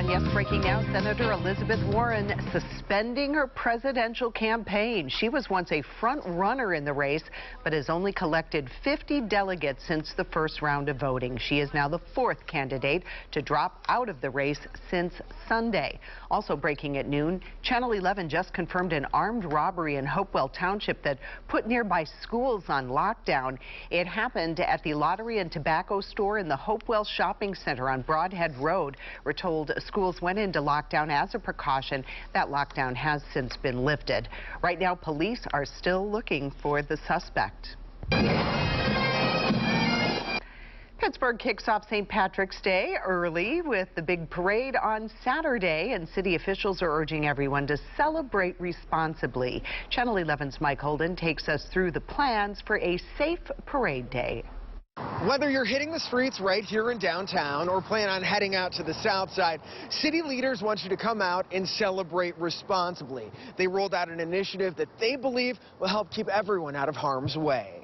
And yes, breaking now, Senator Elizabeth Warren suspending her presidential campaign. She was once a front runner in the race, but has only collected 50 delegates since the first round of voting. She is now the fourth candidate to drop out of the race since Sunday. Also breaking at noon, Channel 11 just confirmed an armed robbery in Hopewell Township that put nearby schools on lockdown. It happened at the Lottery and Tobacco store in the Hopewell Shopping Center on Broadhead Road. We're told schools went into lockdown as a precaution. That lockdown has since been lifted. Right now, police are still looking for the suspect. Pittsburgh kicks off St. Patrick's Day early with the big parade on Saturday, and city officials are urging everyone to celebrate responsibly. Channel 11's Mike Holden takes us through the plans for a safe parade day. Whether you're hitting the streets right here in downtown or plan on heading out to the south side, city leaders want you to come out and celebrate responsibly. They rolled out an initiative that they believe will help keep everyone out of harm's way.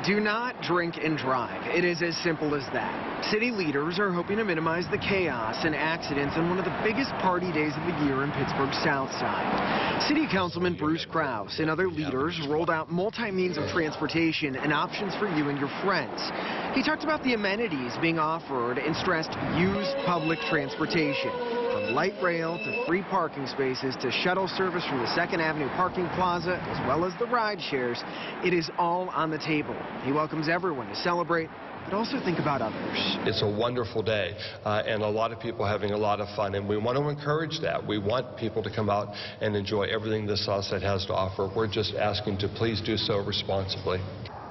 Do not drink and drive. It is as simple as that. City leaders are hoping to minimize the chaos and accidents on one of the biggest party days of the year in Pittsburgh's South Side. City Councilman Bruce Krause and other leaders rolled out multi-means of transportation and options for you and your friends. He talked about the amenities being offered and stressed use public transportation. From light rail to free parking spaces to shuttle service from the 2nd Avenue parking plaza, as well as the ride shares, it is all on the table. He welcomes everyone to celebrate, but also think about others. It's a wonderful day, and a lot of people having a lot of fun, and we want to encourage that. We want people to come out and enjoy everything the Southside has to offer. We're just asking to please do so responsibly.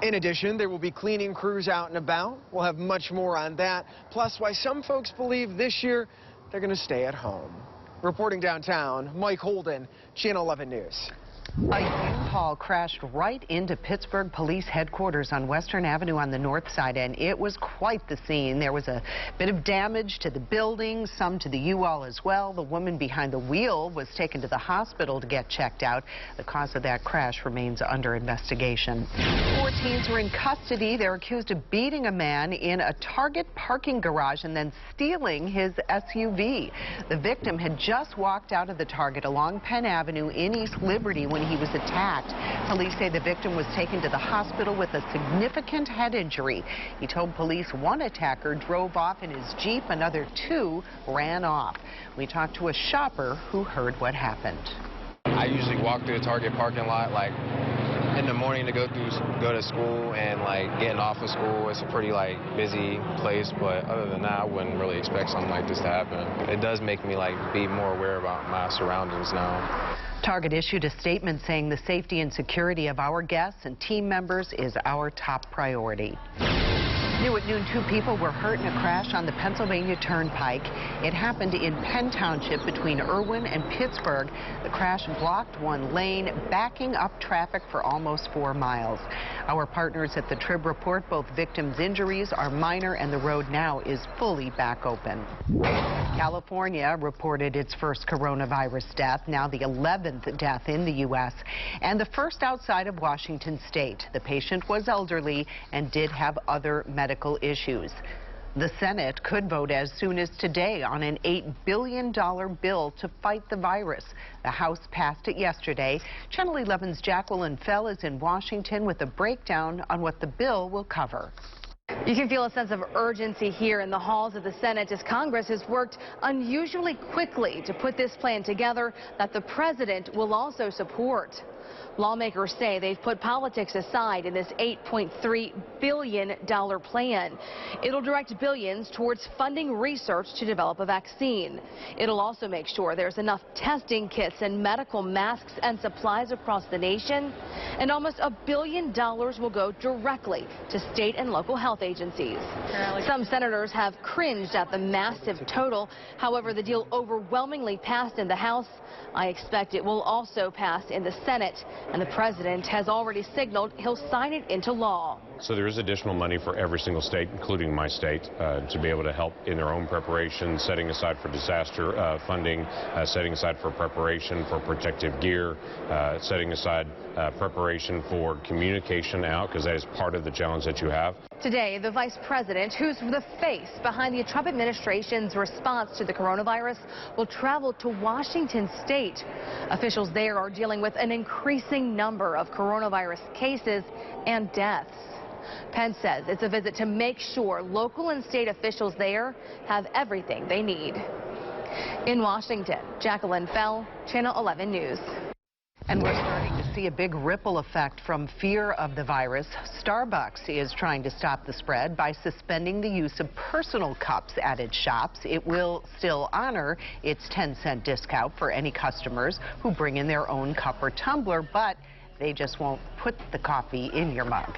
In addition, there will be cleaning crews out and about. We'll have much more on that, plus why some folks believe this year they're going to stay at home. Reporting downtown, Mike Holden, Channel 11 News. A U-Haul crashed right into Pittsburgh Police Headquarters on Western Avenue on the north side, and it was quite the scene. There was a bit of damage to the building, some to the U-Haul as well. The woman behind the wheel was taken to the hospital to get checked out. The cause of that crash remains under investigation. 4 teens were in custody. They're accused of beating a man in a Target parking garage and then stealing his SUV. The victim had just walked out of the Target along Penn Avenue in East Liberty when he was attacked. Police say the victim was taken to the hospital with a significant head injury. He told police one attacker drove off in his Jeep, another 2 ran off. We talked to a shopper who heard what happened. I usually walk through the Target parking lot like in the morning to go to school, and like getting off of school. It's a pretty busy place, but other than that, I wouldn't really expect something like this to happen. It does make me be more aware about my surroundings now. Target issued a statement saying the safety and security of our guests and team members is our top priority. New at noon, 2 people were hurt in a crash on the Pennsylvania Turnpike. It happened in Penn Township between Irwin and Pittsburgh. The crash blocked 1 lane, backing up traffic for almost 4 miles. Our partners at the Trib report both victims' injuries are minor and the road now is fully back open. California reported its first coronavirus death, now the 11th death in the U.S., and the first outside of Washington state. The patient was elderly and did have other medical issues. The Senate could vote as soon as today on an $8 billion bill to fight the virus. The House passed it yesterday. Channel 11's Jacqueline Fell is in Washington with a breakdown on what the bill will cover. You can feel a sense of urgency here in the halls of the Senate as Congress has worked unusually quickly to put this plan together that the president will also support. Lawmakers say they've put politics aside in this $8.3 billion plan. It'll direct billions towards funding research to develop a vaccine. It'll also make sure there's enough testing kits and medical masks and supplies across the nation. And almost $1 billion will go directly to state and local health agencies. Some senators have cringed at the massive total. However, the deal overwhelmingly passed in the House. I expect it will also pass in the Senate, and the president has already signaled he'll sign it into law. So there is additional money for every single state, including my state, to be able to help in their own preparation, setting aside for disaster funding, setting aside for preparation for protective gear, setting aside preparation preparation for communication out, because that is part of the challenge that you have. Today, the vice president, who's the face behind the Trump administration's response to the coronavirus, will travel to Washington state. Officials there are dealing with an increasing number of coronavirus cases and deaths. Pence says it's a visit to make sure local and state officials there have everything they need. In Washington, Jacqueline Fell, Channel 11 News. And we're starting to see a big ripple effect from fear of the virus. Starbucks is trying to stop the spread by suspending the use of personal cups at its shops. It will still honor its 10-cent discount for any customers who bring in their own cup or tumbler, but they just won't put the coffee in your mug.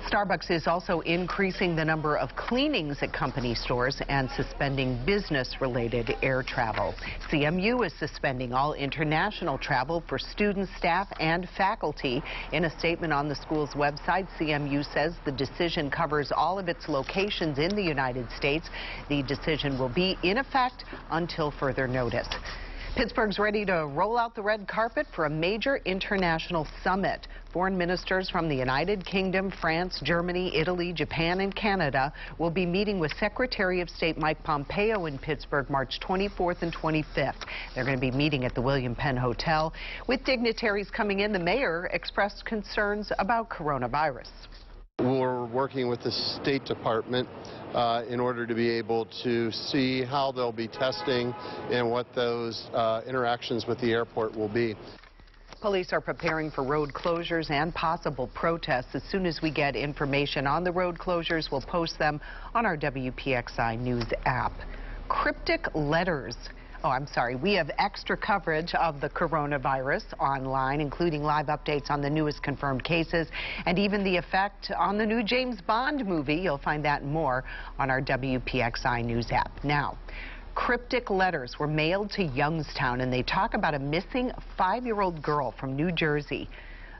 Starbucks is also increasing the number of cleanings at company stores and suspending business-related air travel. CMU is suspending all international travel for students, staff, and faculty. In a statement on the school's website, CMU says the decision covers all of its locations in the United States. The decision will be in effect until further notice. Pittsburgh's ready to roll out the red carpet for a major international summit. Foreign ministers from the United Kingdom, France, Germany, Italy, Japan, and Canada will be meeting with Secretary of State Mike Pompeo in Pittsburgh March 24th and 25th. They're going to be meeting at the William Penn Hotel. With dignitaries coming in, the mayor expressed concerns about coronavirus. We're working with the State Department in order to be able to see how they'll be testing and what those interactions with the airport will be. Police are preparing for road closures and possible protests. As soon as we get information on the road closures, we'll post them on our WPXI News app. Cryptic letters. Oh, I'm sorry. We have extra coverage of the coronavirus online, including live updates on the newest confirmed cases and even the effect on the new James Bond movie. You'll find that and more on our WPXI News app. Now, cryptic letters were mailed to Youngstown, and they talk about a missing 5-year-old girl from New Jersey.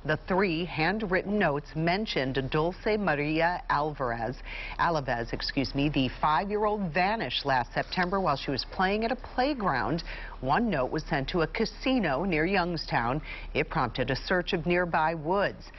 The 3 handwritten notes mentioned Dulce Maria Alaves, the 5-year-old vanished last September while she was playing at a playground. One note was sent to a casino near Youngstown. It prompted a search of nearby woods.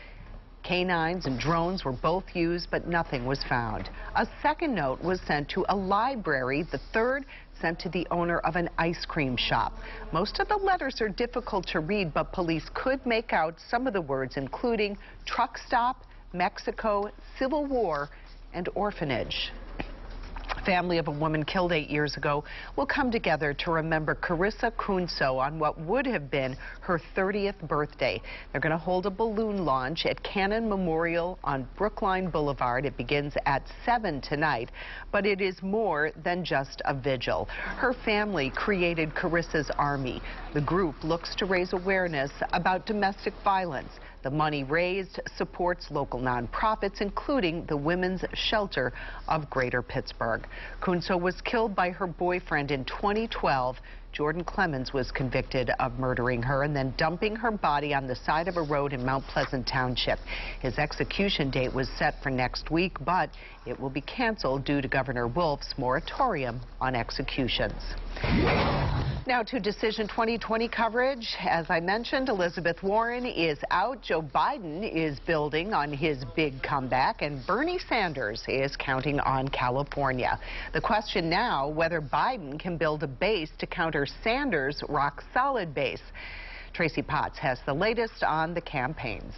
Canines and drones were both used, but nothing was found. A second note was sent to a library. The third sent to the owner of an ice cream shop. Most of the letters are difficult to read, but police could make out some of the words, including truck stop, Mexico, Civil War, and orphanage. Family of a woman killed 8 years ago will come together to remember Carissa Kunso on what would have been her 30th birthday. They're going to hold a balloon launch at Cannon Memorial on Brookline Boulevard. It begins at 7 tonight, but it is more than just a vigil. Her family created Carissa's Army. The group looks to raise awareness about domestic violence. The money raised supports local nonprofits, including the Women's Shelter of Greater Pittsburgh. Kunso was killed by her boyfriend in 2012. Jordan Clemens was convicted of murdering her and then dumping her body on the side of a road in Mount Pleasant Township. His execution date was set for next week, but it will be canceled due to Governor Wolf's moratorium on executions. Now to Decision 2020 coverage. As I mentioned, Elizabeth Warren is out. Joe Biden is building on his big comeback, and Bernie Sanders is counting on California. The question now, whether Biden can build a base to counter Sanders' rock-solid base. Tracy Potts has the latest on the campaigns.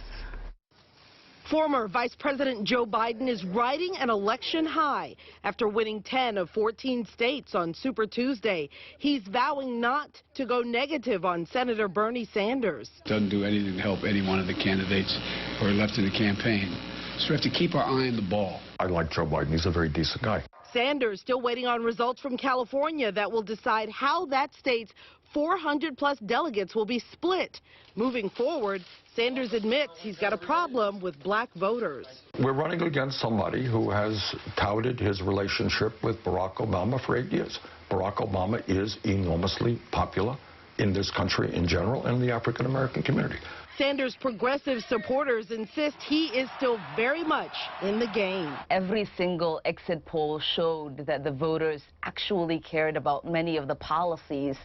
Former Vice President Joe Biden is riding an election high after winning 10 of 14 states on Super Tuesday. He's vowing not to go negative on Senator Bernie Sanders. Doesn't do anything to help any one of the candidates who are left in the campaign. So we have to keep our eye on the ball. I like Joe Biden. He's a very decent guy. Sanders still waiting on results from California that will decide how that state's 400-plus delegates will be split. Moving forward, Sanders admits he's got a problem with black voters. We're running against somebody who has touted his relationship with Barack Obama for 8 years. Barack Obama is enormously popular in this country in general and the African-American community. Sanders' progressive supporters insist he is still very much in the game. Every single exit poll showed that the voters actually cared about many of the policies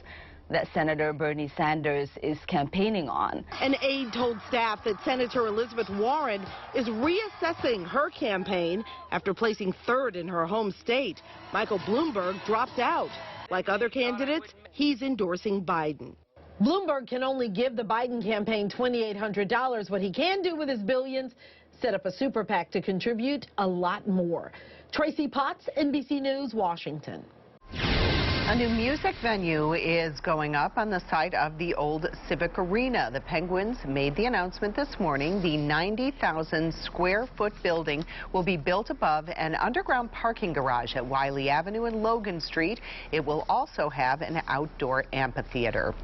that Senator Bernie Sanders is campaigning on. An aide told staff that Senator Elizabeth Warren is reassessing her campaign after placing third in her home state. Michael Bloomberg dropped out. Like other candidates, he's endorsing Biden. Bloomberg can only give the Biden campaign $2,800. What he can do with his billions, set up a super PAC to contribute a lot more. Tracy Potts, NBC News, Washington. A new music venue is going up on the site of the old Civic Arena. The Penguins made the announcement this morning. The 90,000 square foot building will be built above an underground parking garage at Wiley Avenue and Logan Street. It will also have an outdoor amphitheater.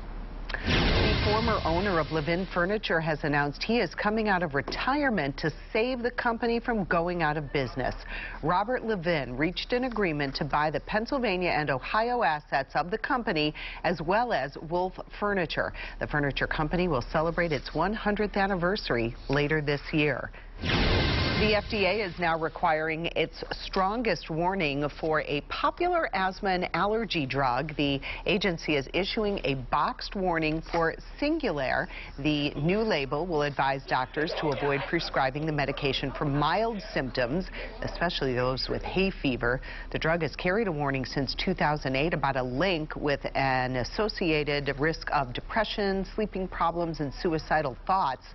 The former owner of Levin Furniture has announced he is coming out of retirement to save the company from going out of business. Robert Levin reached an agreement to buy the Pennsylvania and Ohio assets of the company, as well as Wolf Furniture. The furniture company will celebrate its 100th anniversary later this year. The FDA is now requiring its strongest warning for a popular asthma and allergy drug. The agency is issuing a boxed warning for Singulair. The new label will advise doctors to avoid prescribing the medication for mild symptoms, especially those with hay fever. The drug has carried a warning since 2008 about a link with an associated risk of depression, sleeping problems, and suicidal thoughts.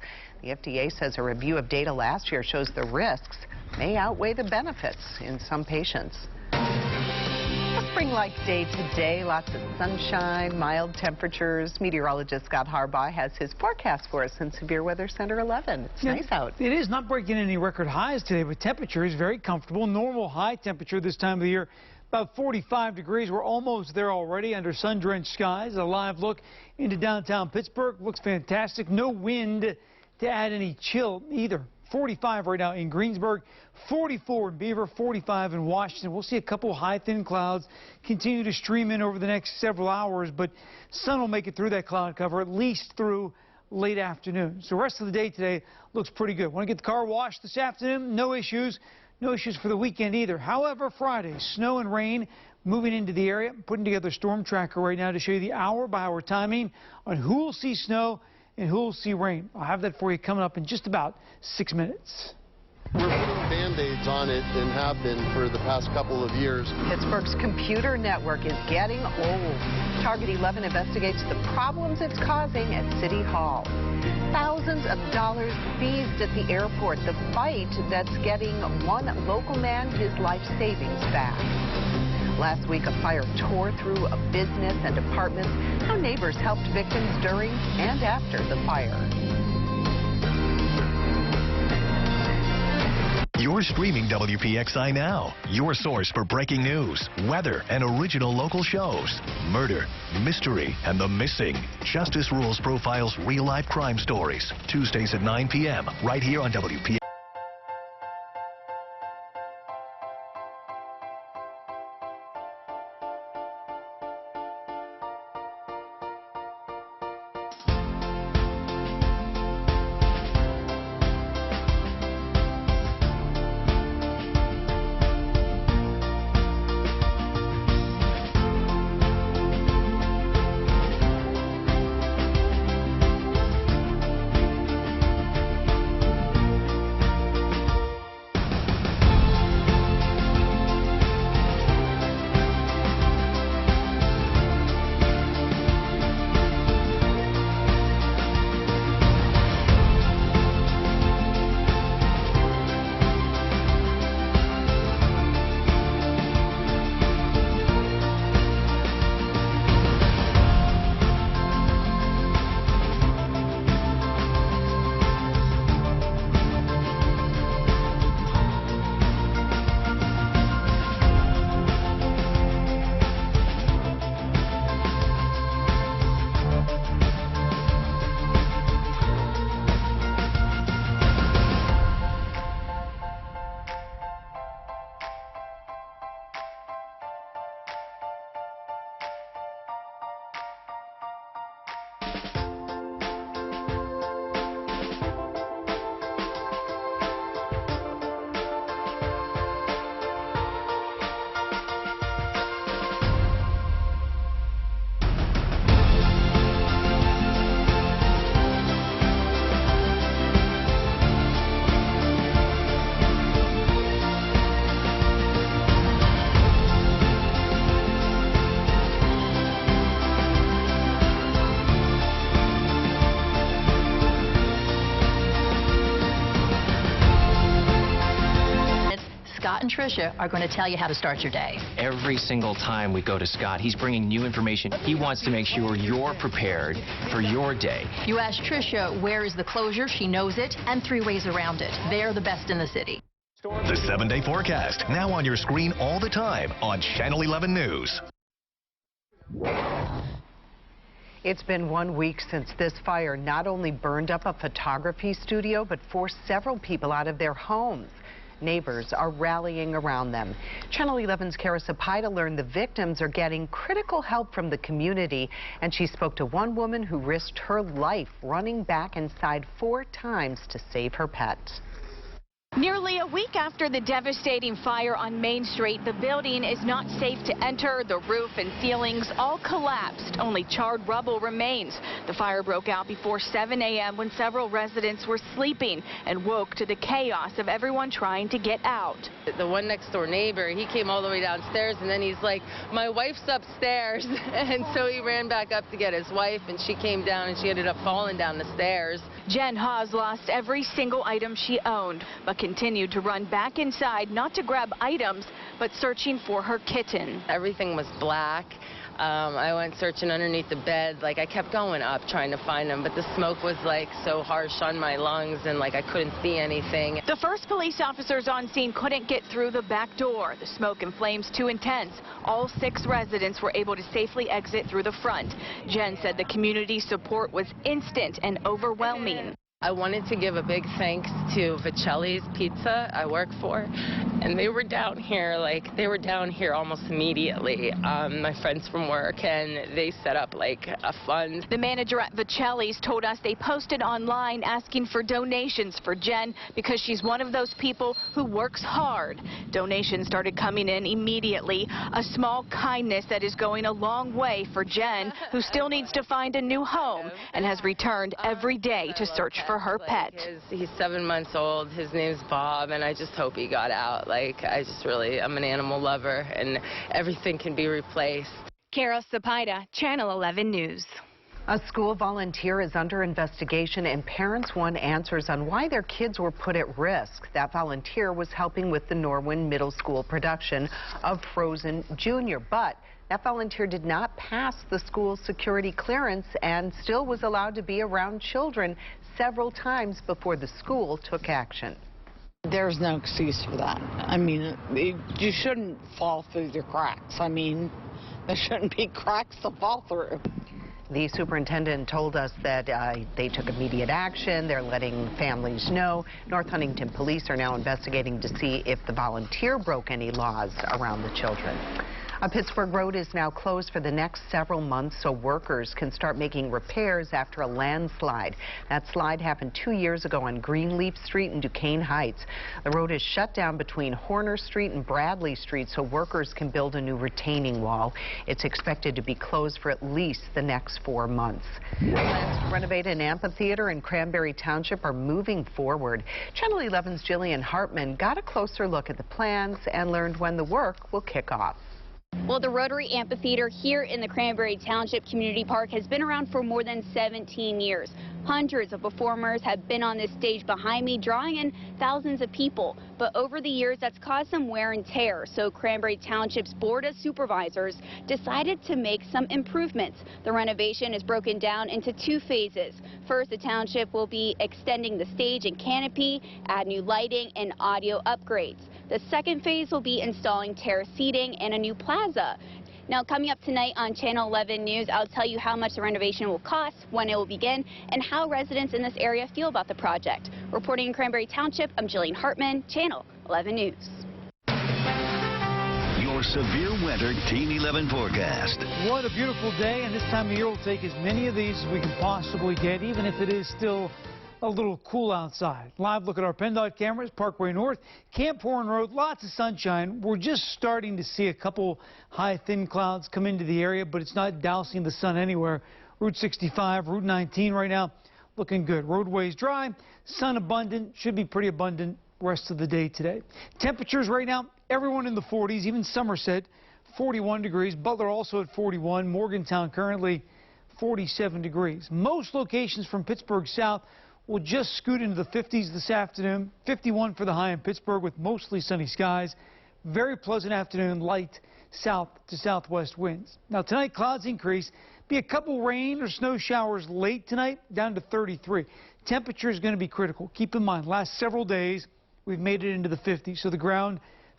The FDA says a review of data last year shows the risks may outweigh the benefits in some patients. A spring-like day today, lots of sunshine, mild temperatures. Meteorologist Scott Harbaugh has his forecast for us in Severe Weather Center 11. It's nice out. It is not breaking any record highs today, but temperature is very comfortable. Normal high temperature this time of the year, about 45 degrees. We're almost there already under sun-drenched skies. A live look into downtown Pittsburgh. Looks fantastic. No wind to add any chill either. 45 right now in Greensburg, 44 in Beaver, 45 in Washington. We'll see a couple high thin clouds continue to stream in over the next several hours, but sun will make it through that cloud cover at least through late afternoon. So the rest of the day today looks pretty good. Want to get the car washed this afternoon? No issues. No issues for the weekend either. However, Friday, snow and rain moving into the area. I'm putting together a storm tracker right now to show you the hour-by-hour timing on who will see snow and who will see rain. I'll have that for you coming up in just about 6 minutes. We're putting Band-Aids on it and have been for the past couple of years. Pittsburgh's computer network is getting old. Target 11 investigates the problems it's causing at City Hall. Thousands of dollars seized at the airport. The fight that's getting one local man his life savings back. Last week, a fire tore through a business and apartments. How neighbors helped victims during and after the fire. You're streaming WPXI now, your source for breaking news, weather, and original local shows. Murder, mystery, and the missing. Justice Rules profiles real-life crime stories. Tuesdays at 9 p.m. right here on WPXI. Scott and Tricia are going to tell you how to start your day. Every single time we go to Scott, he's bringing new information. He wants to make sure you're prepared for your day. You ask Tricia where is the closure, she knows it, and 3 ways around it. They're the best in the city. The 7-day forecast, now on your screen all the time on Channel 11 News. It's been 1 week since this fire not only burned up a photography studio, but forced several people out of their homes. Neighbors are rallying around them. Channel 11's Kara Sapida learned the victims are getting critical help from the community, and she spoke to one woman who risked her life running back inside 4 times to save her pet. Nearly a week after the devastating fire on Main Street, the building is not safe to enter. The roof and ceilings all collapsed. Only charred rubble remains. The fire broke out before 7 a.m. when several residents were sleeping and woke to the chaos of everyone trying to get out. The one next door neighbor, he came all the way downstairs, and then he's like, my wife's upstairs. And so he ran back up to get his wife, and she came down and she ended up falling down the stairs. Jen Hawes lost every single item she owned, but continued to run back inside, not to grab items, but searching for her kitten. Everything was black. I went searching underneath the bed. Like, I kept going up trying to find him, but the smoke was like so harsh on my lungs, and like I couldn't see anything. The first police officers on scene couldn't get through the back door. The smoke and flames too intense. All 6 residents were able to safely exit through the front. Jen said the community support was instant and overwhelming. I wanted to give a big thanks to Vicelli's Pizza I work for, and they were down here almost immediately. My friends from work, and they set up like a fund. The manager at Vicelli's told us they posted online asking for donations for Jen because she's one of those people who works hard. Donations started coming in immediately, a small kindness that is going a long way for Jen, who still needs to find a new home and has returned every day to search for her pet. He's 7 months old. His name's Bob, and I just hope he got out. Like, I'm an animal lover, and everything can be replaced. Kara Sapida, Channel 11 News. A school volunteer is under investigation, and parents want answers on why their kids were put at risk. That volunteer was helping with the Norwin Middle School production of Frozen Jr., but that volunteer did not pass the school's security clearance and still was allowed to be around children several times before the school took action. There's no excuse for that. I mean, you shouldn't fall through the cracks. I mean, there shouldn't be cracks to fall through. The superintendent told us that they took immediate action. They're letting families know. North Huntington police are now investigating to see if the volunteer broke any laws around the children. A Pittsburgh road is now closed for the next several months so workers can start making repairs after a landslide. That slide happened 2 years ago on Greenleaf Street in Duquesne Heights. The road is shut down between Horner Street and Bradley Street so workers can build a new retaining wall. It's expected to be closed for at least the next 4 months. Plans to renovate an amphitheater in Cranberry Township are moving forward. Channel 11's Jillian Hartman got a closer look at the plans and learned when the work will kick off. Well, the Rotary Amphitheater here in the Cranberry Township Community Park has been around for more than 17 years. Hundreds of performers have been on this stage behind me, drawing in thousands of people. But over the years, that's caused some wear and tear. So Cranberry Township's Board of Supervisors decided to make some improvements. The renovation is broken down into 2 phases. First, the township will be extending the stage and canopy, add new lighting and audio upgrades. The second phase will be installing terrace seating and a new plaza. Now, coming up tonight on Channel 11 News, I'll tell you how much the renovation will cost, when it will begin, and how residents in this area feel about the project. Reporting in Cranberry Township, I'm Jillian Hartman, Channel 11 News. Your severe weather Team 11 forecast. What a beautiful day, and this time of year we'll take as many of these as we can possibly get, even if it is still a little cool outside. Live look at our PennDOT cameras, Parkway North, Camp Horn Road, lots of sunshine. We're just starting to see a couple high, thin clouds come into the area, but it's not dousing the sun anywhere. Route 65, Route 19 right now, looking good. Roadways dry, sun abundant, should be pretty abundant rest of the day today. Temperatures right now, everyone in the 40s, even Somerset, 41 degrees. Butler also at 41. Morgantown currently 47 degrees. Most locations from Pittsburgh south will just scoot into the 50s this afternoon. 51 for the high in Pittsburgh with mostly sunny skies. Very pleasant afternoon, light south to southwest winds. Now tonight, clouds increase. Be a couple rain or snow showers late tonight, down to 33. Temperature is going to be critical. Keep in mind, last several days, we've made it into the 50s, so the ground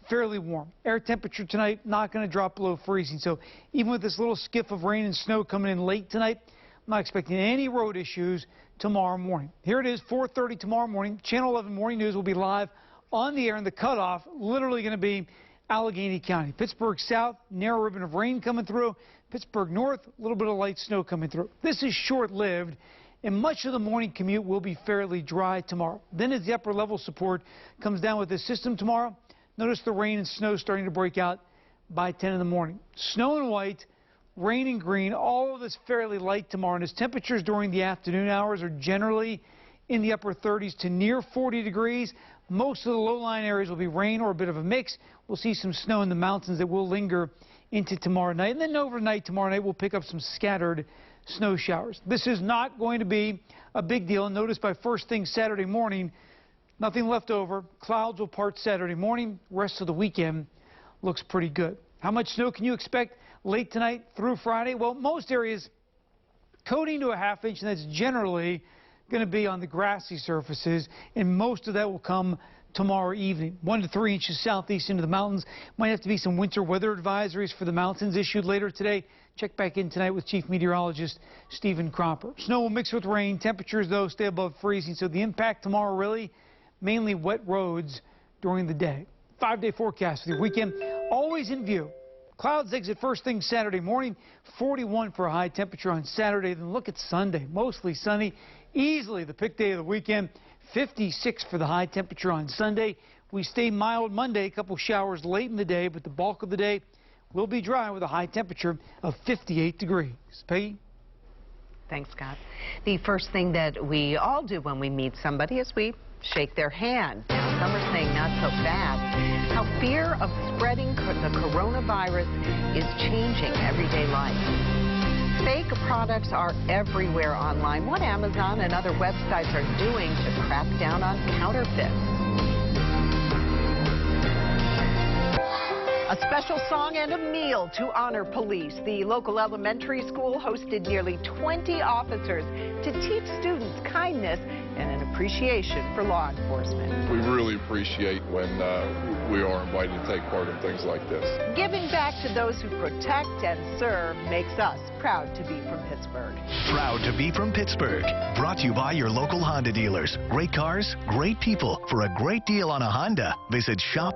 fairly warm. Air temperature tonight not going to drop below freezing. So even with this little skiff of rain and snow coming in late tonight, I'm not expecting any road issues tomorrow morning. Here it is, 4:30 tomorrow morning. Channel 11 Morning News will be live on the air, and the cutoff literally going to be Allegheny County. Pittsburgh south, narrow ribbon of rain coming through. Pittsburgh north, a little bit of light snow coming through. This is short-lived, and much of the morning commute will be fairly dry tomorrow. Then as the upper level support comes down with this system tomorrow, notice the rain and snow starting to break out by 10 in the morning. Snow and white, rain and green, all of this fairly light tomorrow. And as temperatures during the afternoon hours are generally in the upper 30s to near 40 degrees, most of the low-lying areas will be rain or a bit of a mix. We'll see some snow in the mountains that will linger into tomorrow night. And then overnight tomorrow night, we'll pick up some scattered snow showers. This is not going to be a big deal. And notice by first thing Saturday morning, nothing left over. Clouds will part Saturday morning. Rest of the weekend looks pretty good. How much snow can you expect late tonight through Friday? Well, most areas coating to a ½ inch, and that's generally going to be on the grassy surfaces, and most of that will come tomorrow evening. 1 to 3 inches southeast into the mountains. Might have to be some winter weather advisories for the mountains issued later today. Check back in tonight with Chief Meteorologist Stephen Cropper. Snow will mix with rain. Temperatures, though, stay above freezing, so the impact tomorrow really mainly wet roads during the day. 5-day forecast for the weekend always in view. Clouds exit first thing Saturday morning, 41 for a high temperature on Saturday. Then look at Sunday, mostly sunny, easily the pick day of the weekend, 56 for the high temperature on Sunday. We stay mild Monday, a couple showers late in the day, but the bulk of the day will be dry with a high temperature of 58 degrees. Peggy? Thanks, Scott. The first thing that we all do when we meet somebody is we shake their hand. Some are saying not so fast. How fear of spreading the coronavirus is changing everyday life. Fake products are everywhere online. What Amazon and other websites are doing to crack down on counterfeits. A special song and a meal to honor police. The local elementary school hosted nearly 20 officers to teach students kindness and an appreciation for law enforcement. We really appreciate when we are invited to take part in things like this. Giving back to those who protect and serve makes us proud to be from Pittsburgh. Proud to be from Pittsburgh. Brought to you by your local Honda dealers. Great cars, great people. For a great deal on a Honda, visit shop.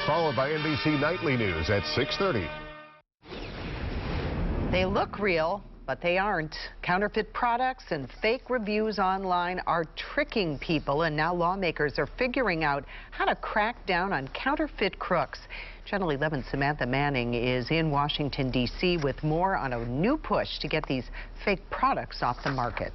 Followed by NBC Nightly News at 6:30. They look real, but they aren't. Counterfeit products and fake reviews online are tricking people, and now lawmakers are figuring out how to crack down on counterfeit crooks. Channel 11's Samantha Manning is in Washington, D.C. with more on a new push to get these fake products off the market.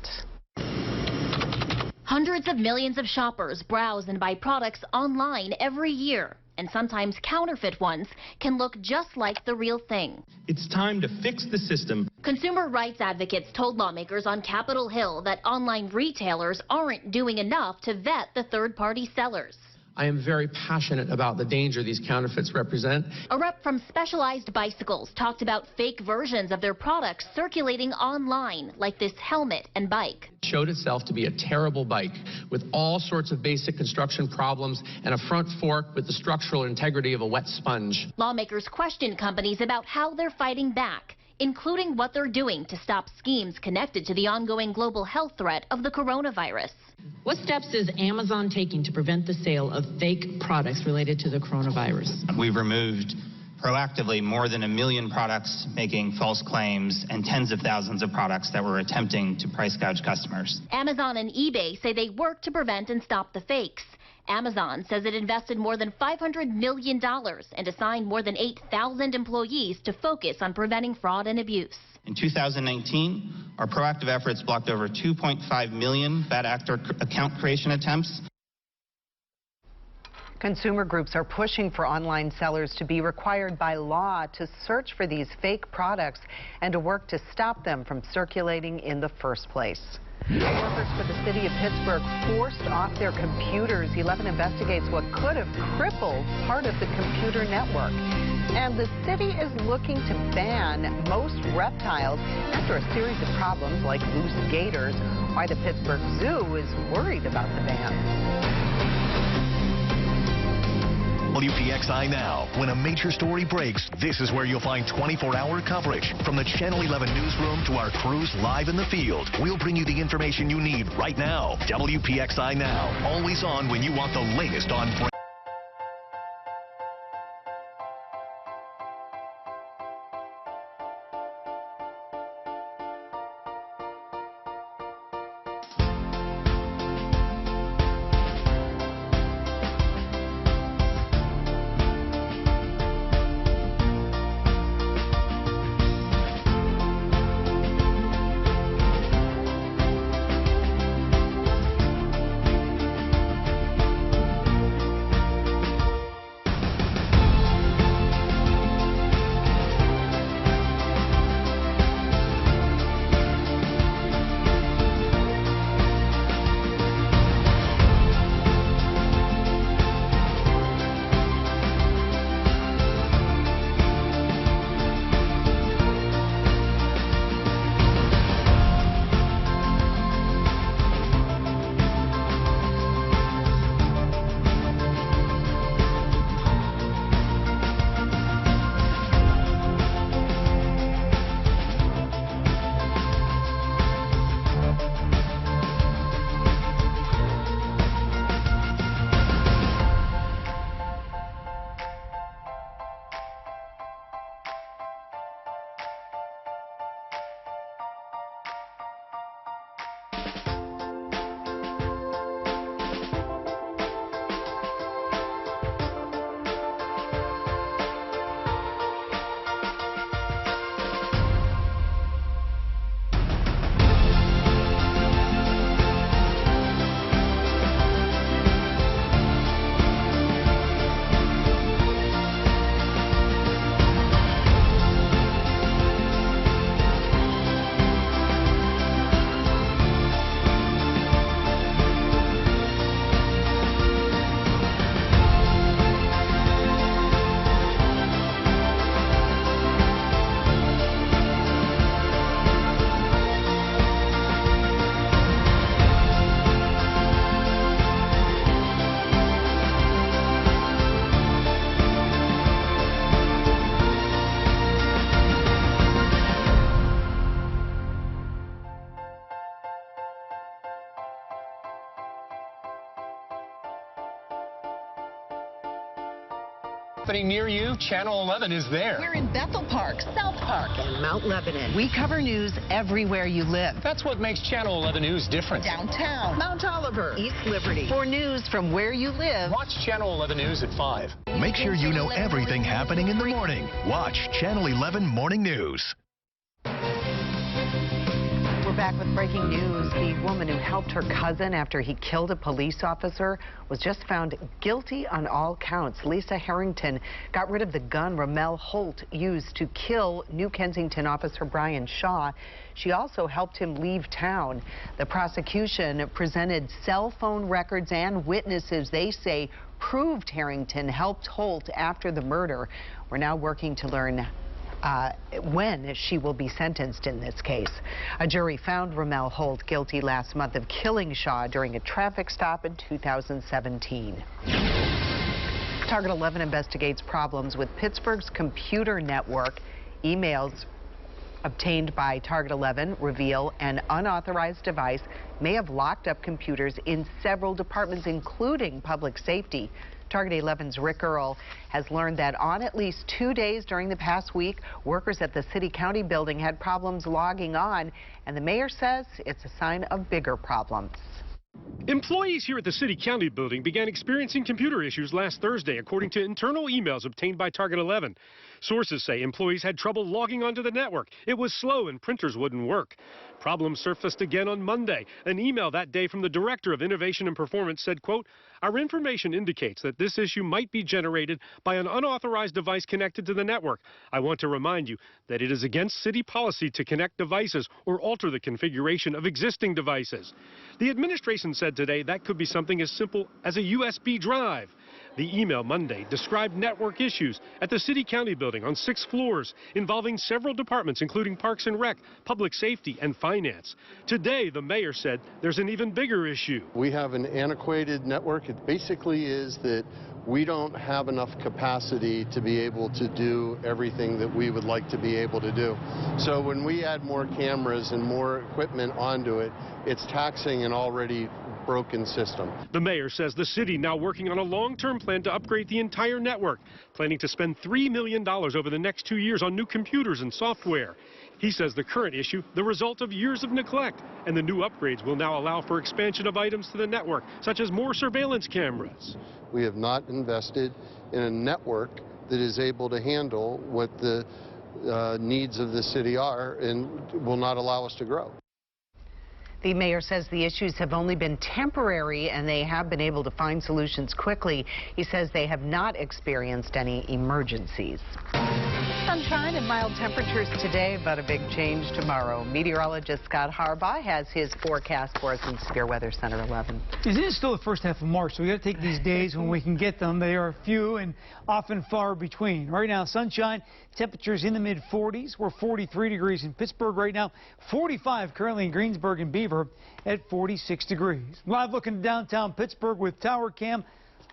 Hundreds of millions of shoppers browse and buy products online every year. And sometimes counterfeit ones can look just like the real thing. It's time to fix the system. Consumer rights advocates told lawmakers on Capitol Hill that online retailers aren't doing enough to vet the third-party sellers. I am very passionate about the danger these counterfeits represent. A rep from Specialized Bicycles talked about fake versions of their products circulating online, like this helmet and bike. It showed itself to be a terrible bike with all sorts of basic construction problems and a front fork with the structural integrity of a wet sponge. Lawmakers questioned companies about how they're fighting back, including what they're doing to stop schemes connected to the ongoing global health threat of the coronavirus. What steps is Amazon taking to prevent the sale of fake products related to the coronavirus? We've removed proactively more than 1 million products making false claims and tens of thousands of products that were attempting to price gouge customers. Amazon and eBay say they work to prevent and stop the fakes. Amazon says it invested more than $500 million and assigned more than 8,000 employees to focus on preventing fraud and abuse. In 2019, our proactive efforts blocked over 2.5 million bad actor account creation attempts. Consumer groups are pushing for online sellers to be required by law to search for these fake products and to work to stop them from circulating in the first place. Workers for the city of Pittsburgh forced off their computers. 11 investigates what could have crippled part of the computer network. And the city is looking to ban most reptiles after a series of problems like loose gators. Why the Pittsburgh Zoo is worried about the ban. WPXI Now. When a major story breaks, this is where you'll find 24-hour coverage. From the Channel 11 newsroom to our crews live in the field, we'll bring you the information you need right now. WPXI Now. Always on when you want the latest on break. happening near you, Channel 11 is there. We're in Bethel Park, South Park, and Mount Lebanon. We cover news everywhere you live. That's what makes Channel 11 News different. Downtown, Mount Oliver, East Liberty. For news from where you live, watch Channel 11 News at 5. Make sure you know everything happening in the morning. Watch Channel 11 Morning News. We're back with breaking news. The woman who helped her cousin after he killed a police officer was just found guilty on all counts. Lisa Harrington got rid of the gun Ramel Holt used to kill New Kensington officer Brian Shaw. She also helped him leave town. The prosecution presented cell phone records and witnesses they say proved Harrington helped Holt after the murder. We're now working to learn when she will be sentenced in this case. A jury found Ramel Holt guilty last month of killing Shaw during a traffic stop in 2017. Target 11 investigates problems with Pittsburgh's computer network. Emails obtained by Target 11 reveal an unauthorized device may have locked up computers in several departments, including public safety. Target 11's Rick Earl has learned that on at least 2 days during the past week, workers at the city-county building had problems logging on, and the mayor says it's a sign of bigger problems. Employees here at the city-county building began experiencing computer issues last Thursday, according to internal emails obtained by Target 11. Sources say employees had trouble logging onto the network. It was slow and printers wouldn't work. Problems surfaced again on Monday. An email that day from the Director of Innovation and Performance said, quote, "Our information indicates that this issue might be generated by an unauthorized device connected to the network. I want to remind you that it is against city policy to connect devices or alter the configuration of existing devices." The administration said today that could be something as simple as a USB drive. The email Monday described network issues at the city-county building on 6 floors involving several departments, including Parks and Rec, Public Safety, and Finance. Today, the mayor said there's an even bigger issue. We have an antiquated network. It basically is that we don't have enough capacity to be able to do everything that we would like to be able to do. So when we add more cameras and more equipment onto it, it's taxing an already broken system. The mayor says the city now working on a long-term plan to upgrade the entire network, planning to spend $3 million over the next 2 years on new computers and software. He says the current issue, the result of years of neglect, and the new upgrades will now allow for expansion of items to the network, such as more surveillance cameras. We have not invested in a network that is able to handle what the needs of the city are and will not allow us to grow. The mayor says the issues have only been temporary and they have been able to find solutions quickly. He says they have not experienced any emergencies. Sunshine and mild temperatures today, but a big change tomorrow. Meteorologist Scott Harbaugh has his forecast for us in Severe Weather Center 11. It is still the first half of March, so we got to take these days when we can get them. They are few and often far between. Right now, sunshine, temperatures in the mid-40s. We're 43 degrees in Pittsburgh right now, 45 currently in Greensburg and Beaver at 46 degrees. Live looking downtown Pittsburgh with Tower Cam.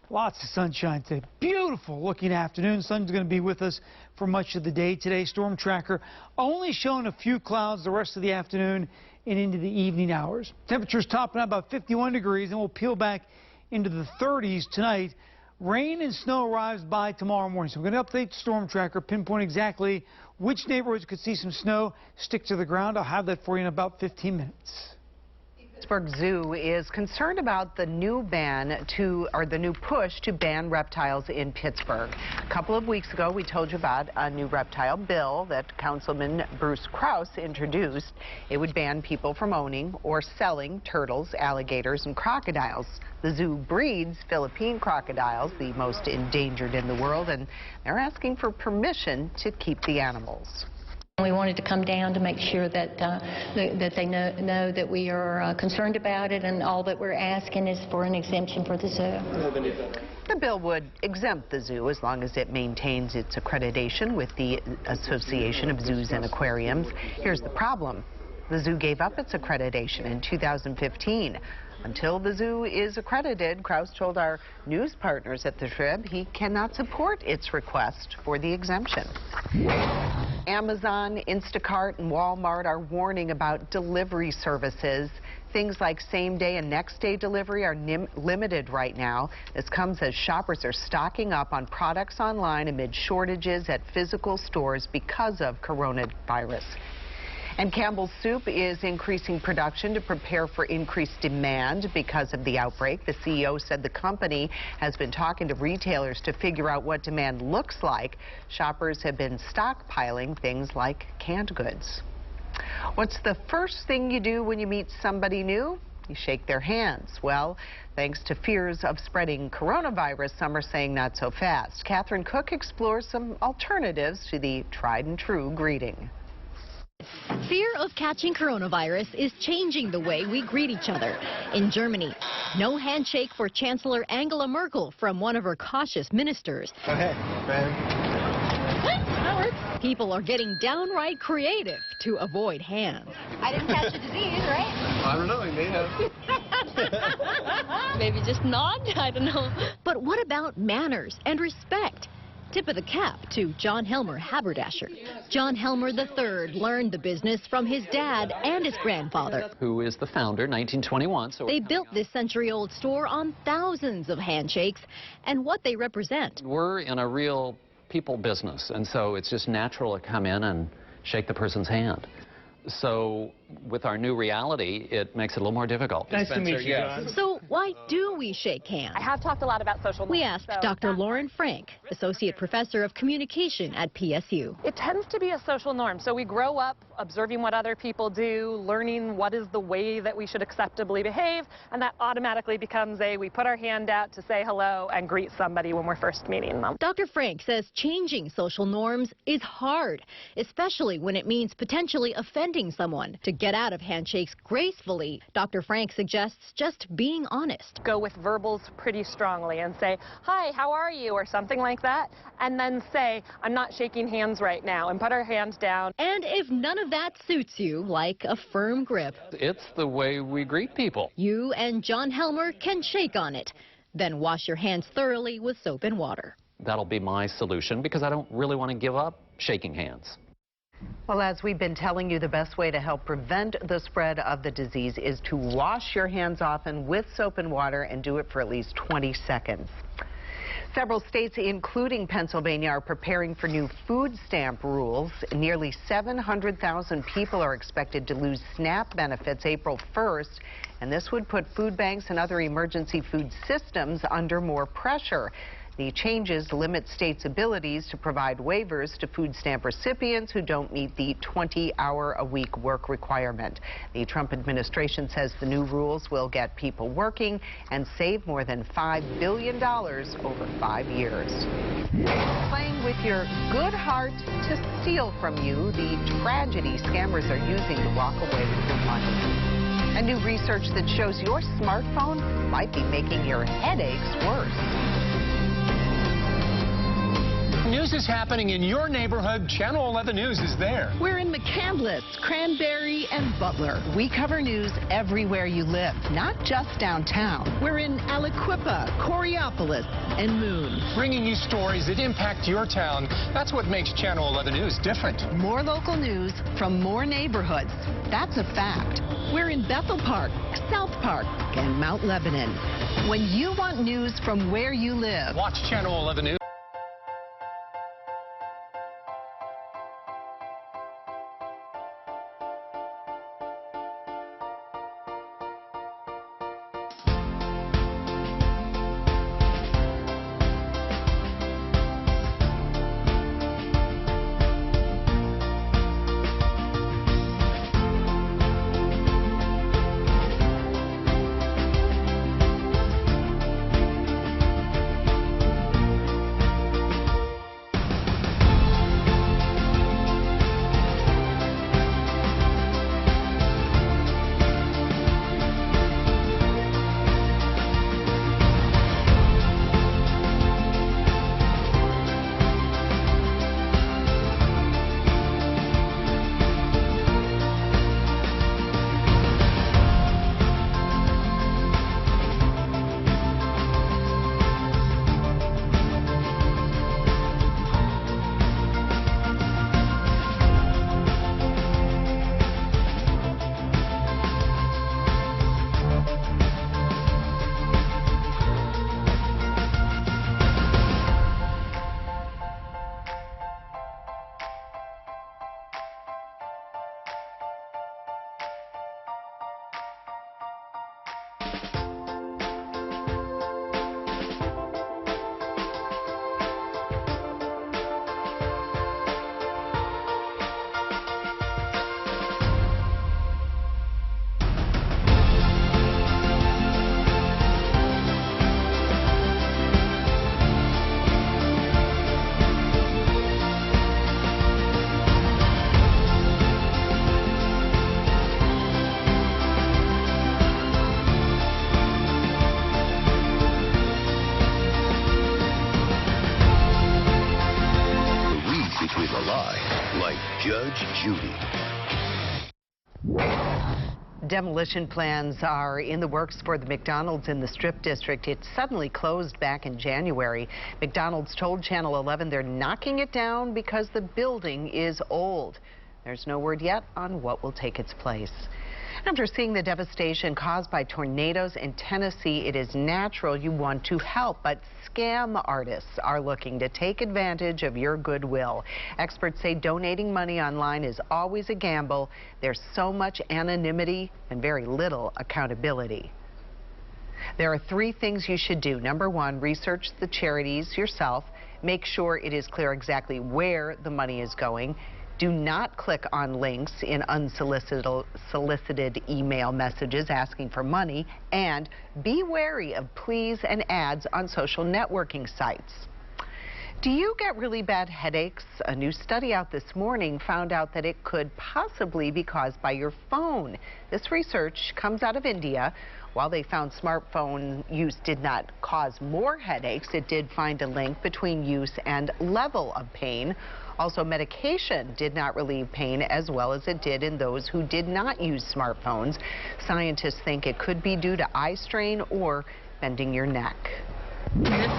Lots of sunshine today. Beautiful looking afternoon. Sun's going to be with us for much of the day today. Storm tracker only showing a few clouds the rest of the afternoon and into the evening hours. Temperatures topping out about 51 degrees and we'll peel back into the 30s tonight. Rain and snow arrives by tomorrow morning. So we're going to update the storm tracker, pinpoint exactly which neighborhoods could see some snow stick to the ground. I'll have that for you in about 15 minutes. Pittsburgh Zoo is concerned about the new new push to ban reptiles in Pittsburgh. A couple of weeks ago, we told you about a new reptile bill that Councilman Bruce Krause introduced. It would ban people from owning or selling turtles, alligators, and crocodiles. The zoo breeds Philippine crocodiles, the most endangered in the world, and they're asking for permission to keep the animals. We wanted to come down to make sure that that they know that we are concerned about it, and all that we're asking is for an exemption for the zoo. The bill would exempt the zoo as long as it maintains its accreditation with the Association of Zoos and Aquariums. Here's the problem. The zoo gave up its accreditation in 2015. Until the zoo is accredited, Krause told our news partners at the Trib he cannot support its request for the exemption. Amazon, Instacart, and Walmart are warning about delivery services. Things like same-day and next-day delivery are limited right now. This comes as shoppers are stocking up on products online amid shortages at physical stores because of coronavirus. And Campbell's Soup is increasing production to prepare for increased demand because of the outbreak. The CEO said the company has been talking to retailers to figure out what demand looks like. Shoppers have been stockpiling things like canned goods. What's the first thing you do when you meet somebody new? You shake their hands. Well, thanks to fears of spreading coronavirus, some are saying not so fast. Catherine Cook explores some alternatives to the tried and true greeting. Fear of catching coronavirus is changing the way we greet each other. In Germany, no handshake for Chancellor Angela Merkel from one of her cautious ministers. Okay, man. People are getting downright creative to avoid hands. I didn't catch the disease, right? I don't know, you may have. Maybe just nod? I don't know. But what about manners and respect? Tip of the cap to John Helmer haberdasher. John Helmer III learned the business from his dad and his grandfather, who is the founder, 1921. So they built this century-old store on thousands of handshakes and what they represent. We're in a real people business, and so it's just natural to come in and shake the person's hand. So with our new reality, it makes it a little more difficult. Nice to meet you, John. So why do we shake hands? I have talked a lot about social norms. We asked Dr. Lauren Frank, Associate Professor of Communication at PSU. It tends to be a social norm. So we grow up observing what other people do, learning what is the way that we should acceptably behave, and that automatically becomes we put our hand out to say hello and greet somebody when we're first meeting them. Dr. Frank says changing social norms is hard, especially when it means potentially offending someone. To get out of handshakes gracefully, Dr. Frank suggests just being honest. Go with verbals pretty strongly and say, hi, how are you, or something like that, and then say, I'm not shaking hands right now, and put our hands down. And if none of that suits you, like a firm grip, it's the way we greet people. You and John Helmer can shake on it. Then wash your hands thoroughly with soap and water. That'll be my solution because I don't really want to give up shaking hands. Well, as we've been telling you, the best way to help prevent the spread of the disease is to wash your hands often with soap and water and do it for at least 20 seconds. Several states, including Pennsylvania, are preparing for new food stamp rules. Nearly 700,000 people are expected to lose SNAP benefits April 1st, and this would put food banks and other emergency food systems under more pressure. The changes limit states' abilities to provide waivers to food stamp recipients who don't meet the 20-hour-a-week work requirement. The Trump administration says the new rules will get people working and save more than $5 billion over 5 years. Playing with your good heart to steal from you, the tragedy scammers are using to walk away with your money. And new research that shows your smartphone might be making your headaches worse. News is happening in your neighborhood. Channel 11 News is there. We're in McCandless, Cranberry, and Butler. We cover news everywhere you live, not just downtown. We're in Aliquippa, Coraopolis, and Moon. Bringing you stories that impact your town. That's what makes Channel 11 News different. More local news from more neighborhoods. That's a fact. We're in Bethel Park, South Park, and Mount Lebanon. When you want news from where you live, watch Channel 11 News. Judge Judy. Demolition plans are in the works for the McDonald's in the Strip District. It suddenly closed back in January. McDonald's told Channel 11 they're knocking it down because the building is old. There's no word yet on what will take its place. After seeing the devastation caused by tornadoes in Tennessee, it is natural you want to help, but scam artists are looking to take advantage of your goodwill. Experts say donating money online is always a gamble. There's so much anonymity and very little accountability. There are 3 things you should do. Number 1, research the charities yourself. Make sure it is clear exactly where the money is going. Do not click on links in unsolicited email messages asking for money, and be wary of pleas and ads on social networking sites. Do you get really bad headaches? A new study out this morning found out that it could possibly be caused by your phone. This research comes out of India. While they found smartphone use did not cause more headaches, it did find a link between use and level of pain. Also, medication did not relieve pain as well as it did in those who did not use smartphones. Scientists think it could be due to eye strain or bending your neck. This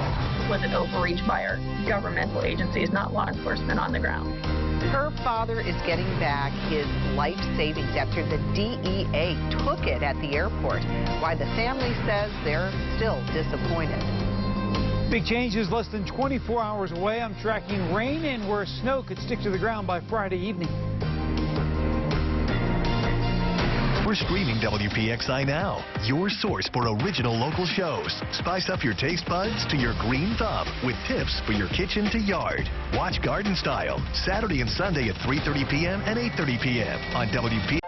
was an overreach by our governmental agencies, not law enforcement on the ground. Her father is getting back his life savings after the DEA took it at the airport. Why the family says they're still disappointed. Big change is less than 24 hours away. I'm tracking rain and where snow could stick to the ground by Friday evening. We're streaming WPXI Now, your source for original local shows. Spice up your taste buds to your green thumb with tips for your kitchen to yard. Watch Garden Style, Saturday and Sunday at 3:30 p.m. and 8:30 p.m. on WPXI.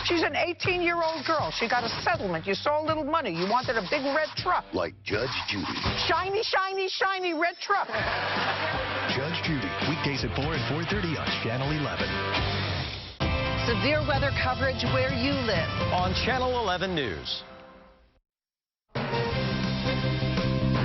She's an 18-year-old girl. She got a settlement. You saw a little money. You wanted a big red truck. Like Judge Judy. Shiny, shiny, shiny red truck. Judge Judy, weekdays at 4 and 4:30 on Channel 11. Severe weather coverage where you live. On Channel 11 News.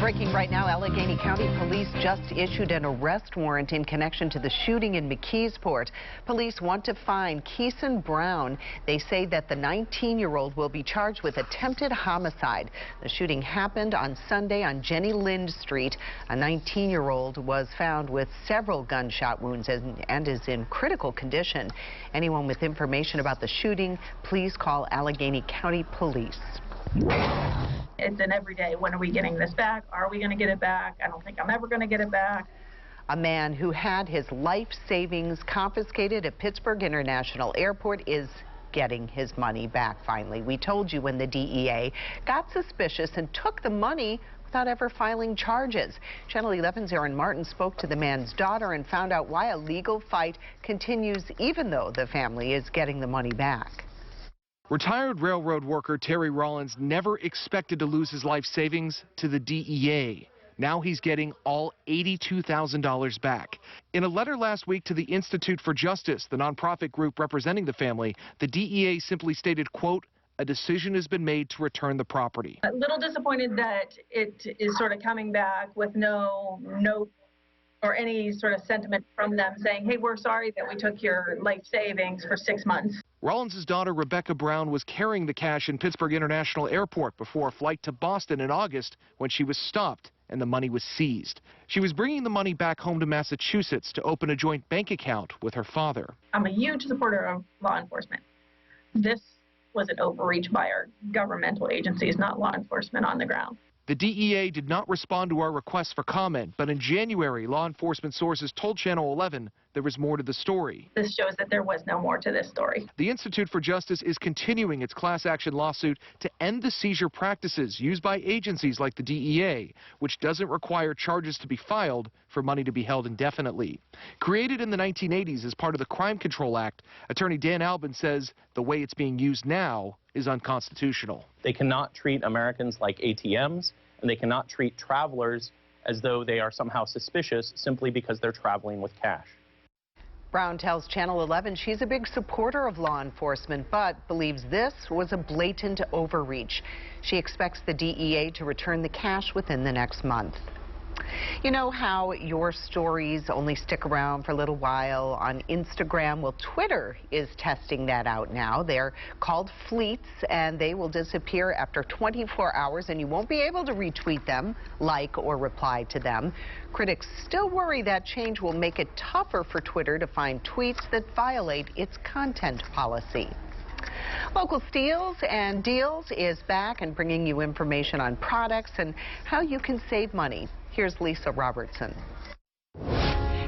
Breaking right now, Allegheny County Police just issued an arrest warrant in connection to the shooting in McKeesport. Police want to find Keeson Brown. They say that the 19-year-old will be charged with attempted homicide. The shooting happened on Sunday on Jenny Lind Street. A 19-year-old was found with several gunshot wounds and is in critical condition. Anyone with information about the shooting, please call Allegheny County Police. It's an everyday, when are we getting this back? Are we going to get it back? I don't think I'm ever going to get it back. A man who had his life savings confiscated at Pittsburgh International Airport is getting his money back finally. We told you when the DEA got suspicious and took the money without ever filing charges. Channel 11's Aaron Martin spoke to the man's daughter and found out why a legal fight continues even though the family is getting the money back. Retired railroad worker Terry Rollins never expected to lose his life savings to the DEA. Now he's getting all $82,000 back. In a letter last week to the Institute for Justice, the nonprofit group representing the family, the DEA simply stated, quote, "A decision has been made to return the property." A little disappointed that it is sort of coming back with no note or any sort of sentiment from them saying, hey, we're sorry that we took your life savings for 6 months. Rollins' daughter, Rebecca Brown, was carrying the cash in Pittsburgh International Airport before a flight to Boston in August when she was stopped and the money was seized. She was bringing the money back home to Massachusetts to open a joint bank account with her father. I'm a huge supporter of law enforcement. This was an overreach by our governmental agencies, not law enforcement on the ground. The DEA did not respond to our request for comment, but in January, law enforcement sources told Channel 11 there was more to the story. This shows that there was no more to this story. The Institute for Justice is continuing its class action lawsuit to end the seizure practices used by agencies like the DEA, which doesn't require charges to be filed for money to be held indefinitely. Created in the 1980s as part of the Crime Control Act, attorney Dan Albin says the way it's being used now is unconstitutional. They cannot treat Americans like ATMs, and they cannot treat travelers as though they are somehow suspicious simply because they're traveling with cash. Brown tells Channel 11 she's a big supporter of law enforcement, but believes this was a blatant overreach. She expects the DEA to return the cash within the next month. You know how your stories only stick around for a little while on Instagram? Well, Twitter is testing that out now. They're called fleets, and they will disappear after 24 hours, and you won't be able to retweet them, like, or reply to them. Critics still worry that change will make it tougher for Twitter to find tweets that violate its content policy. Local Steals and Deals is back and bringing you information on products and how you can save money. Here's Lisa Robertson.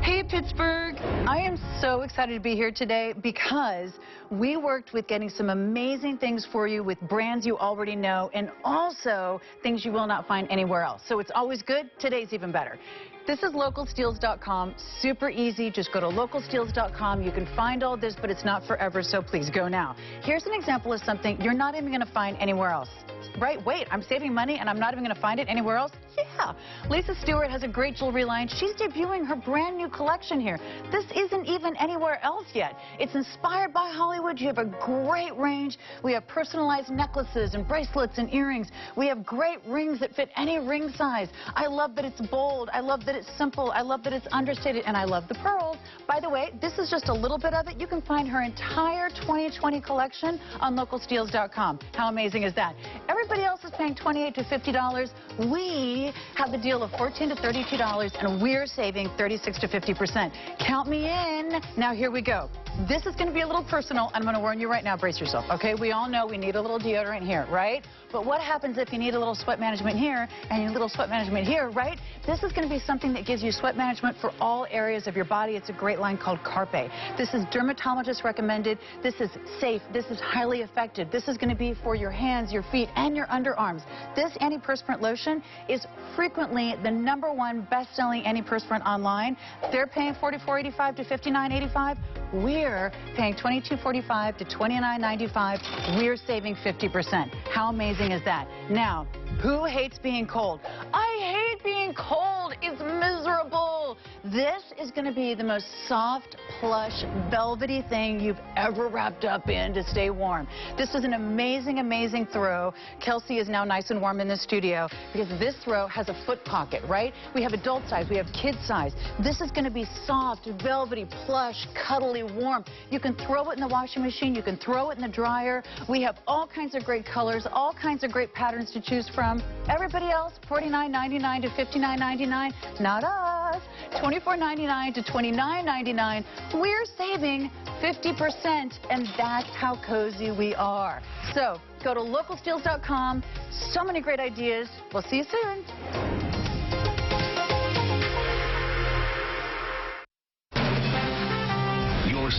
Hey, Pittsburgh. I am so excited to be here today because we worked with getting some amazing things for you with brands you already know and also things you will not find anywhere else. So it's always good. Today's even better. This is localsteals.com. Super easy. Just go to localsteals.com. You can find all this, but it's not forever, so please go now. Here's an example of something you're not even going to find anywhere else. Right? Wait, I'm saving money and I'm not even going to find it anywhere else? Yeah. Lisa Stewart has a great jewelry line. She's debuting her brand new collection here. This isn't even anywhere else yet. It's inspired by Hollywood. You have a great range. We have personalized necklaces and bracelets and earrings. We have great rings that fit any ring size. I love that it's bold. I love that it's simple. I love that it's understated. And I love the pearls. By the way, this is just a little bit of it. You can find her entire 2020 collection on localsteals.com. How amazing is that? Everybody else is paying $28 to $50. We have the deal of $14 to $32, and we're saving 36 to 50%. Count me in. Now, here we go. This is going to be a little personal. I'm going to warn you right now. Brace yourself, okay? We all know we need a little deodorant here, right? But what happens if you need a little sweat management here and you need a little sweat management here, right? This is going to be something that gives you sweat management for all areas of your body. It's a great line called Carpe. This is dermatologist recommended. This is safe. This is highly effective. This is going to be for your hands, your feet, and your underarms. This antiperspirant lotion is frequently the #1 best-selling antiperspirant online. They're paying $44.85 to $59.85. We're paying $22.45 to $29.95. We're saving 50%. How amazing is that? Now, who hates being cold? I hate being cold. It's miserable. This is going to be the most soft, plush, velvety thing you've ever wrapped up in to stay warm. This is an amazing, amazing throw. Kelsey is now nice and warm in the studio because this throw has a foot pocket, right? We have adult size. We have kid size. This is going to be soft, velvety, plush, cuddly, warm. You can throw it in the washing machine. You can throw it in the dryer. We have all kinds of great colors, all kinds of great patterns to choose from. Everybody else, $49.99 to $59.99. Not us. $24.99 to $29.99. We're saving 50%, and that's how cozy we are. So go to localsteals.com. So many great ideas. We'll see you soon.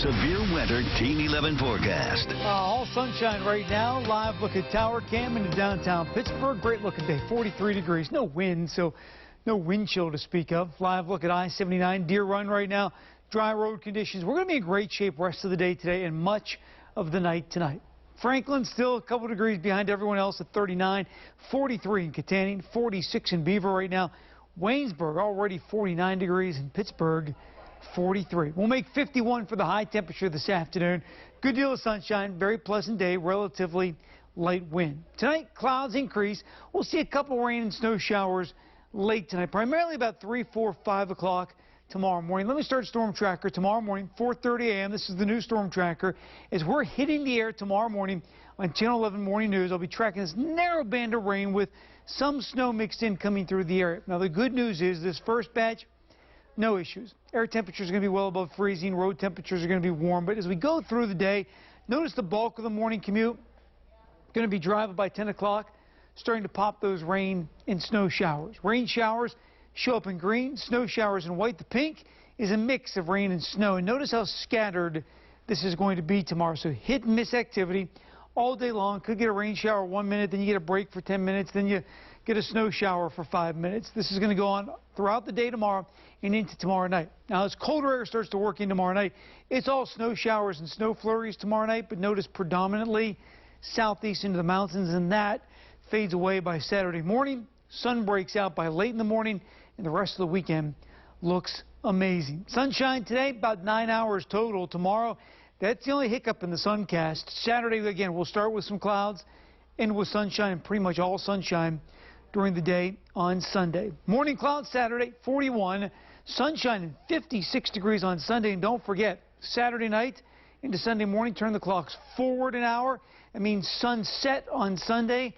severe weather Team 11 forecast. All sunshine right now. Live look at Tower Cam into downtown Pittsburgh. Great looking day, 43 degrees. No wind, so no wind chill to speak of. Live look at I-79 Deer Run right now. Dry road conditions. We're going to be in great shape rest of the day today and much of the night tonight. Franklin still a couple degrees behind everyone else at 39, 43 in Kittanning, 46 in Beaver right now. Waynesburg already 49 degrees, in Pittsburgh 43. We'll make 51 for the high temperature this afternoon. Good deal of sunshine, very pleasant day, relatively light wind. Tonight, clouds increase. We'll see a couple rain and snow showers late tonight, primarily about 3, 4, 5 o'clock tomorrow morning. Let me start Storm Tracker tomorrow morning, 4:30 a.m. This is the new Storm Tracker. As we're hitting the air tomorrow morning on Channel 11 Morning News, I'll be tracking this narrow band of rain with some snow mixed in coming through the area. Now, the good news is this first batch, no issues. Air temperatures are going to be well above freezing. Road temperatures are going to be warm. But as we go through the day, notice the bulk of the morning commute going to be dry by 10 o'clock, starting to pop those rain and snow showers. Rain showers show up in green, snow showers in white. The pink is a mix of rain and snow. And notice how scattered this is going to be tomorrow. So hit and miss activity all day long. Could get a rain shower 1 minute, then you get a break for 10 minutes, then you get a snow shower for 5 minutes. This is going to go on throughout the day tomorrow and into tomorrow night. Now, as colder air starts to work in tomorrow night, it's all snow showers and snow flurries tomorrow night, but notice predominantly southeast into the mountains, and that fades away by Saturday morning. Sun breaks out by late in the morning, and the rest of the weekend looks amazing. Sunshine today, about 9 hours total. Tomorrow, that's the only hiccup in the suncast. Saturday, again, we'll start with some clouds, end with sunshine, and pretty much all sunshine during the day on Sunday. Morning clouds Saturday, 41. Sunshine and 56 degrees on Sunday. And don't forget, Saturday night into Sunday morning, turn the clocks forward an hour. That means sunset on Sunday,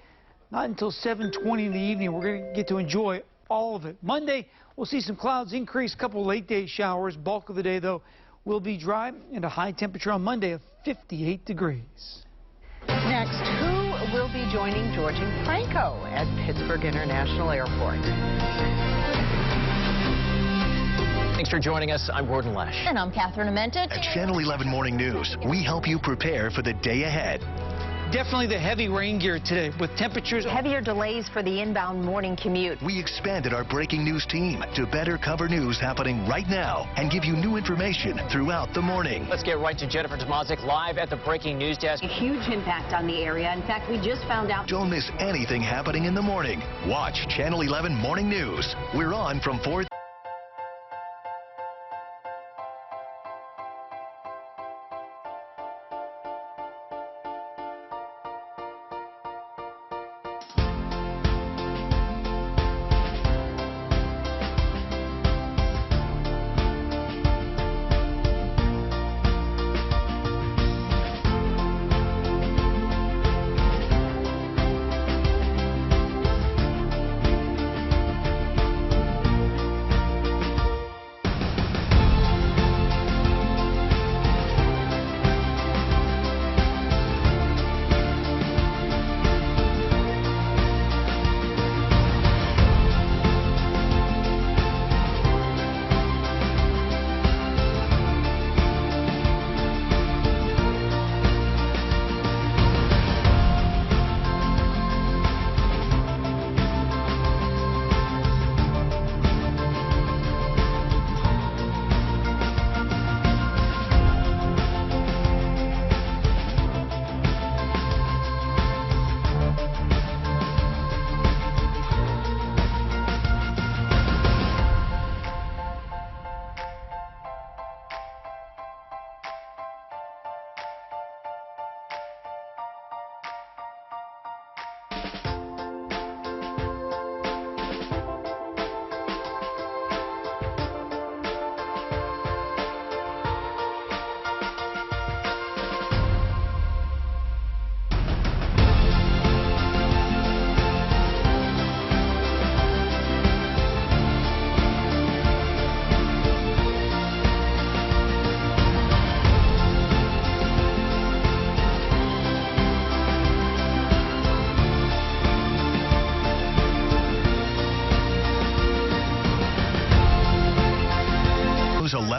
not until 7:20 in the evening. We're going to get to enjoy all of it. Monday, we'll see some clouds increase, a couple late day showers. Bulk of the day, though, will be dry and a high temperature on Monday of 58 degrees. Next, who will be joining George and Franco at Pittsburgh International Airport? Thanks for joining us. I'm Gordon Lesh. And I'm Catherine Amentet. At Channel 11 Morning News, we help you prepare for the day ahead. Definitely the heavy rain gear today with temperatures. Heavier delays for the inbound morning commute. We expanded our breaking news team to better cover news happening right now and give you new information throughout the morning. Let's get right to Jennifer Tomazik live at the breaking news desk. A huge impact on the area. In fact, we just found out. Don't miss anything happening in the morning. Watch Channel 11 Morning News. We're on from 4.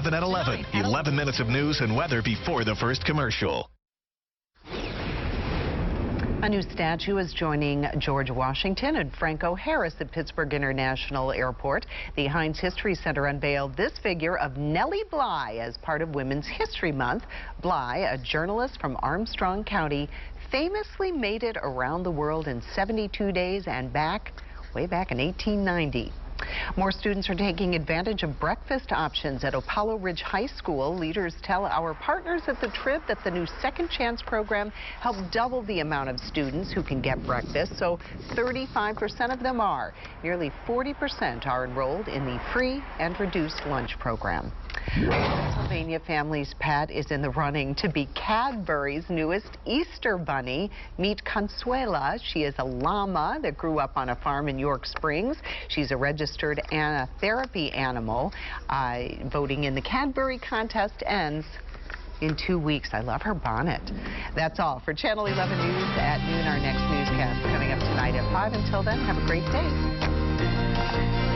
11 at 11. 11 minutes of news and weather before the first commercial. A new statue is joining George Washington and Franco Harris at Pittsburgh International Airport. The Heinz History Center unveiled this figure of Nellie Bly as part of Women's History Month. Bly, a journalist from Armstrong County, famously made it around the world in 72 days and way back in 1890. More students are taking advantage of breakfast options at Apollo Ridge High School. Leaders tell our partners at the trip that the new Second Chance program helped double the amount of students who can get breakfast, so 35% of them are. Nearly 40% are enrolled in the free and reduced lunch program. Pennsylvania family's pet is in the running to be Cadbury's newest Easter bunny. Meet Consuela. She is a llama that grew up on a farm in York Springs. She's a registered therapy animal. Voting in the Cadbury contest ends in 2 weeks. I love her bonnet. That's all for Channel 11 News at noon. Our next newscast coming up tonight at 5. Until then, have a great day.